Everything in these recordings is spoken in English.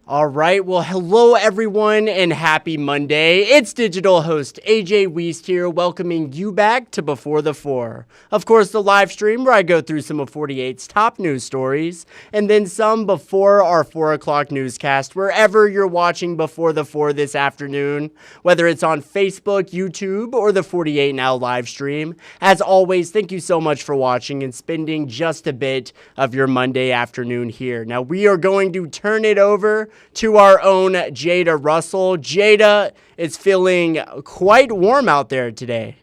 All right, well, hello everyone and happy Monday. It's digital host A.J. Wuest here, welcoming you back to Before the Four. Of course, the live stream where I go through some of 48's top news stories, and then some before our 4 o'clock newscast, wherever you're watching Before the Four this afternoon, whether it's on Facebook, YouTube, or the 48 Now live stream. As always, thank you so much for watching and spending just a bit of your Monday afternoon here. Now, we are going to turn it over to our own Jada Russell. Jada, it's feeling quite warm out there today.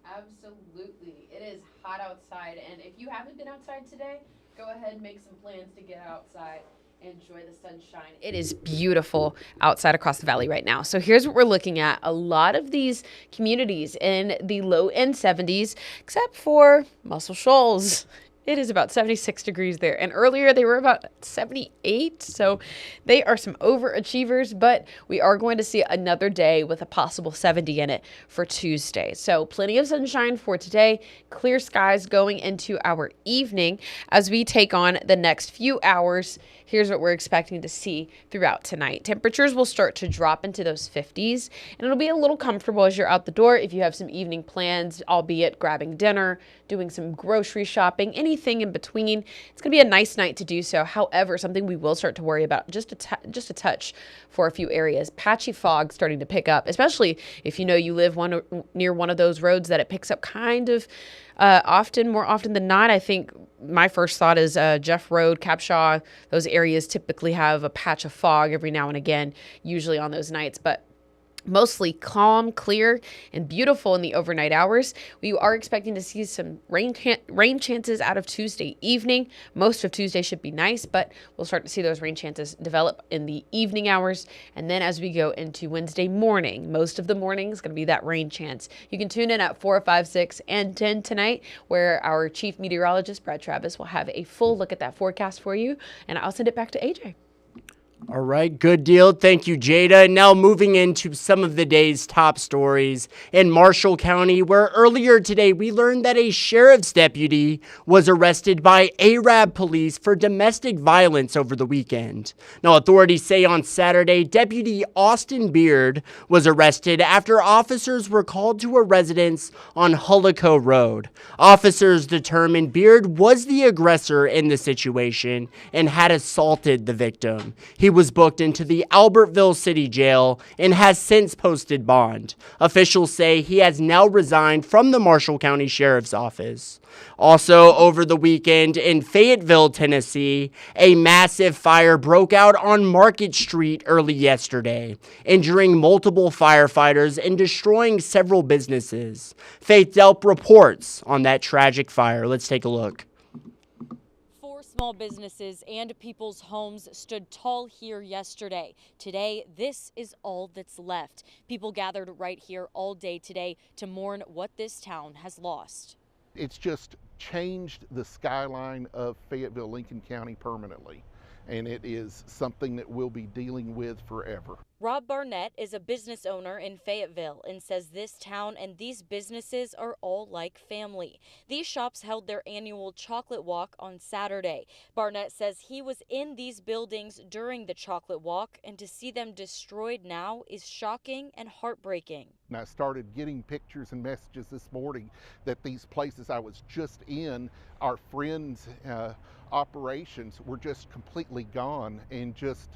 Absolutely. It is hot outside, and if you haven't been outside today, go ahead and make some plans to get outside. Enjoy the sunshine. It is beautiful outside across the valley right now. So here's what we're looking at. A lot of these communities in the low end 70s, except for Muscle Shoals. It is about 76 degrees there. And earlier they were about 78. So they are some overachievers, but we are going to see another day with a possible 70 in it for Tuesday. So plenty of sunshine for today. Clear skies going into our evening as we take on the next few hours. Here's what we're expecting to see throughout tonight. Temperatures will start to drop into those 50s, and it'll be a little comfortable as you're out the door if you have some evening plans, albeit grabbing dinner, doing some grocery shopping, anything in between. It's going to be a nice night to do so. However, something we will start to worry about just a touch for a few areas. Patchy fog starting to pick up, especially if you know you live near one of those roads that it picks up kind of more often than not. I think my first thought is Jeff Road, Capshaw. Those areas typically have a patch of fog every now and again, usually on those nights, but mostly calm, clear, and beautiful in the overnight hours. We are expecting to see some rain chances out of Tuesday evening. Most of Tuesday should be nice, but we'll start to see those rain chances develop in the evening hours. And then as we go into Wednesday morning, most of the morning is going to be that rain chance. You can tune in at 4, 5, 6, and 10 tonight, where our chief meteorologist, Brad Travis, will have a full look at that forecast for you. And I'll send it back to AJ. All right, good deal. Thank you, Jada. Now moving into some of the day's top stories in Marshall County, where earlier today we learned that a sheriff's deputy was arrested by Arab police for domestic violence over the weekend. Now, authorities say on Saturday, Deputy Austin Beard was arrested after officers were called to a residence on Hullico Road. Officers determined Beard was the aggressor in the situation and had assaulted the victim. He was booked into the Albertville City Jail and has since posted bond. Officials say he has now resigned from the Marshall County Sheriff's Office. Also, over the weekend in Fayetteville, Tennessee, a massive fire broke out on Market Street early yesterday, injuring multiple firefighters and destroying several businesses. Faith Delp reports on that tragic fire. Let's take a look. Small businesses and people's homes stood tall here yesterday. Today, this is all that's left. People gathered right here all day today to mourn what this town has lost. It's just changed the skyline of Fayetteville, Lincoln County permanently, and it is something that we'll be dealing with forever. Rob Barnett is a business owner in Fayetteville and says this town and these businesses are all like family. These shops held their annual chocolate walk on Saturday. Barnett says he was in these buildings during the chocolate walk, and to see them destroyed now is shocking and heartbreaking. And I started getting pictures and messages this morning that these places I was just in, our friends' operations were just completely gone, and just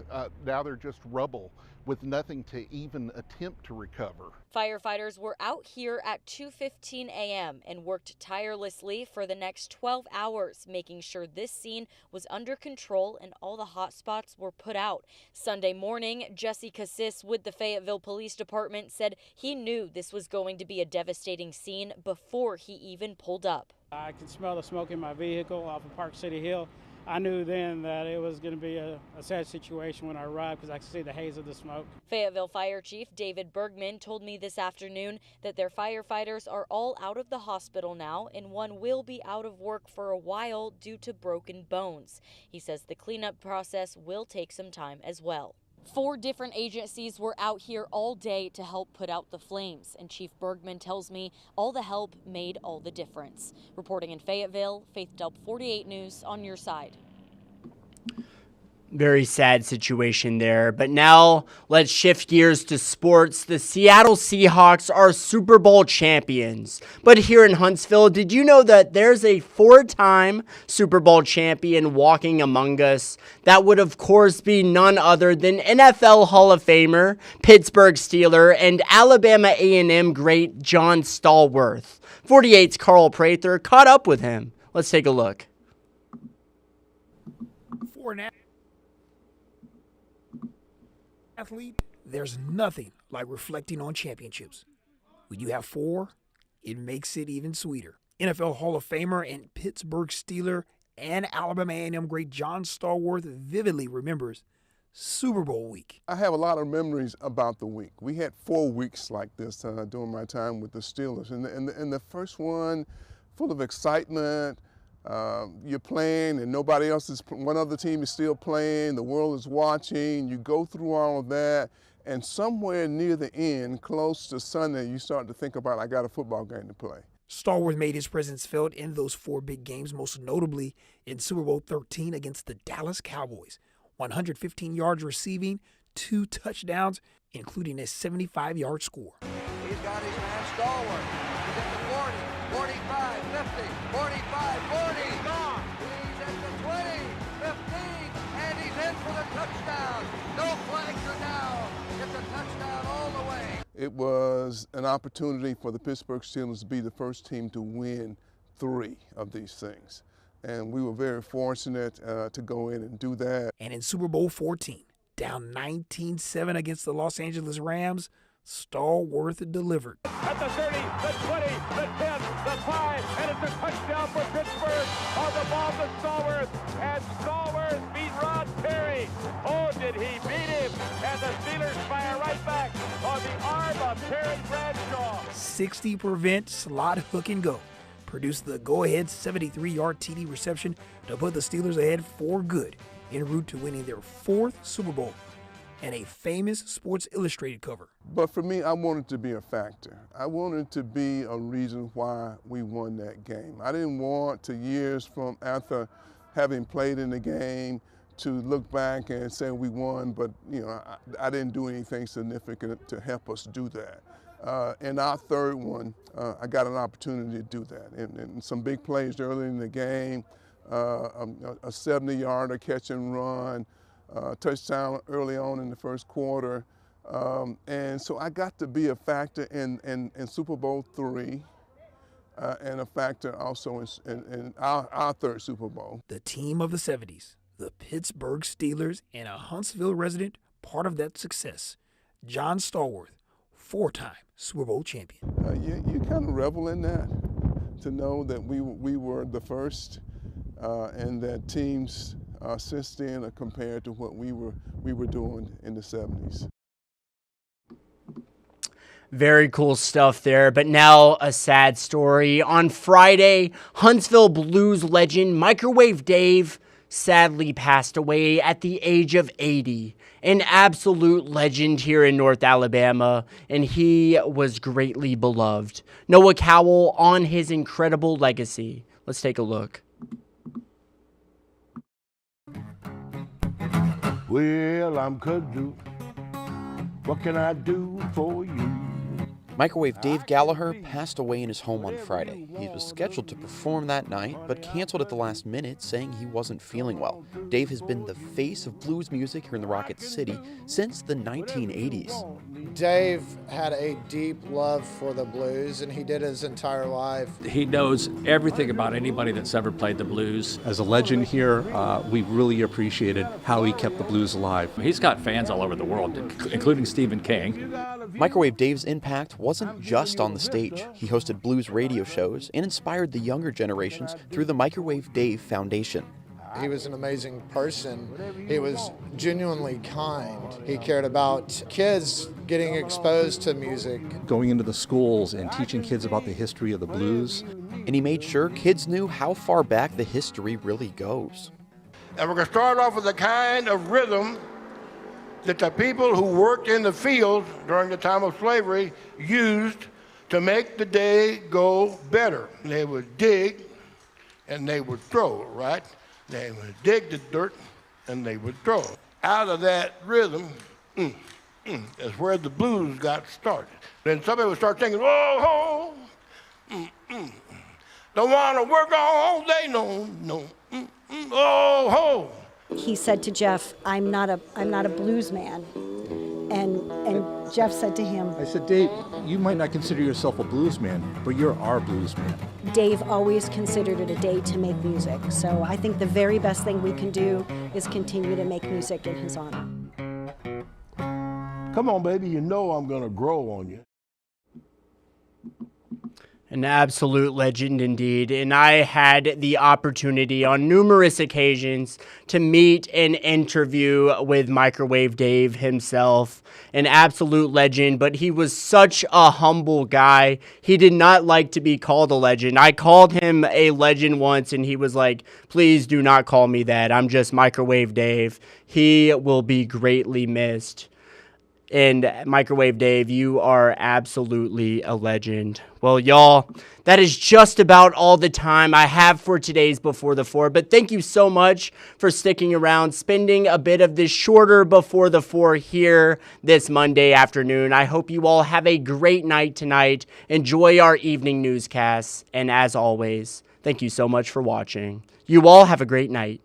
now they're just rubble with nothing to even attempt to recover. Firefighters were out here at 2:15 a.m. and worked tirelessly for the next 12 hours, making sure this scene was under control and all the hot spots were put out. Sunday morning, Jesse Cassis with the Fayetteville Police Department said he knew this was going to be a devastating scene before he even pulled up. I could smell the smoke in my vehicle off of Park City Hill. I knew then that it was going to be a sad situation when I arrived because I could see the haze of the smoke. Fayetteville Fire Chief David Bergman told me this afternoon that their firefighters are all out of the hospital now, and one will be out of work for a while due to broken bones. He says the cleanup process will take some time as well. 4 different agencies were out here all day to help put out the flames, and Chief Bergman tells me all the help made all the difference. Reporting in Fayetteville, Faith Delp 48 News on your side. Very sad situation there. But now let's shift gears to sports. The Seattle Seahawks are Super Bowl champions. But here in Huntsville, did you know that there's a 4-time Super Bowl champion walking among us? That would, of course, be none other than NFL Hall of Famer, Pittsburgh Steeler, and Alabama A&M great John Stallworth. 48's Carl Prather caught up with him. Let's take a look. For an athlete, there's nothing like reflecting on championships. When you have 4, it makes it even sweeter. NFL Hall of Famer and Pittsburgh Steeler and Alabama A&M great John Stallworth vividly remembers Super Bowl week. I have a lot of memories about the week. We had 4 weeks like this during my time with the Steelers. And the first one, full of excitement. You're playing and nobody else is, one other team is still playing, the world is watching, you go through all of that, and somewhere near the end, close to Sunday, you start to think about, I got a football game to play. Stallworth made his presence felt in those 4 big games, most notably in Super Bowl 13 against the Dallas Cowboys. 115 yards receiving, 2 touchdowns, including a 75-yard score. He's got his man Stallworth. He's at the 40, 45, 50, 45, 40. He's gone. He's at the 20, 15, and he's in for the touchdown. No flags are down. It's a touchdown all the way. It was an opportunity for the Pittsburgh Steelers to be the first team to win 3 of these things. And we were very fortunate to go in and do that. And in Super Bowl 14, down 19-7 against the Los Angeles Rams, Stallworth delivered. At the 30, the 20, the 10, the 5, and it's a touchdown for Pittsburgh on the ball to Stallworth, and Stallworth beat Rod Perry. Oh, did he beat him? And the Steelers fire right back on the arm of Terry Bradshaw. 60% slot hook and go produced the go-ahead 73-yard TD reception to put the Steelers ahead for good en route to winning their 4th Super Bowl and a famous Sports Illustrated cover. But for me, I wanted to be a factor. I wanted to be a reason why we won that game. I didn't want to, years from after having played in the game, to look back and say we won, but I didn't do anything significant to help us do that. In our 3rd one, I got an opportunity to do that. And some big plays early in the game, a 70-yarder catch and run, touchdown early on in the first quarter. And so I got to be a factor in Super Bowl 3 and a factor also in our 3rd Super Bowl. The team of the 70s, the Pittsburgh Steelers, and a Huntsville resident part of that success, John Stallworth, 4-time Super Bowl champion. You kind of revel in that, to know that we were the first, and that teams since then are compared to what we were doing in the 70s. Very cool stuff there, but now a sad story. On Friday, Huntsville blues legend Microwave Dave sadly passed away at the age of 80. An absolute legend here in North Alabama, and he was greatly beloved. Noah Cowell on his incredible legacy. Let's take a look. Well, I'm kudzu. What can I do for you? Microwave Dave Gallagher passed away in his home on Friday. He was scheduled to perform that night, but canceled at the last minute, saying he wasn't feeling well. Dave has been the face of blues music here in the Rocket City since the 1980s. Dave had a deep love for the blues, and he did his entire life. He knows everything about anybody that's ever played the blues. As a legend here, we really appreciated how he kept the blues alive. He's got fans all over the world, including Stephen King. Microwave Dave's impact wasn't just on the stage. He hosted blues radio shows and inspired the younger generations through the Microwave Dave Foundation. He was an amazing person. He was genuinely kind. He cared about kids getting exposed to music. Going into the schools and teaching kids about the history of the blues. And he made sure kids knew how far back the history really goes. And we're going to start off with the kind of rhythm that the people who worked in the fields during the time of slavery used to make the day go better. They would dig and they would throw, right? They would dig the dirt and they would throw. Out of that rhythm, is where the blues got started. Then somebody would start thinking, oh, don't want to work all day, no, oh, He said to Jeff, I'm not a blues man. And Jeff said to him, I said, Dave, you might not consider yourself a blues man, but you're our blues man. Dave always considered it a day to make music. So I think the very best thing we can do is continue to make music in his honor. come on, baby, you know I'm going to grow on you. An absolute legend indeed, and I had the opportunity on numerous occasions to meet and interview with Microwave Dave himself. An absolute legend, but he was such a humble guy. He did not like to be called a legend. I called him a legend once, and he was like, please do not call me that. I'm just Microwave Dave. He will be greatly missed. And Microwave Dave, you are absolutely a legend. Well, y'all, that is just about all the time I have for today's Before the Four. But thank you so much for sticking around, spending a bit of this shorter Before the Four here this Monday afternoon. I hope you all have a great night tonight. Enjoy our evening newscasts. And as always, thank you so much for watching. You all have a great night.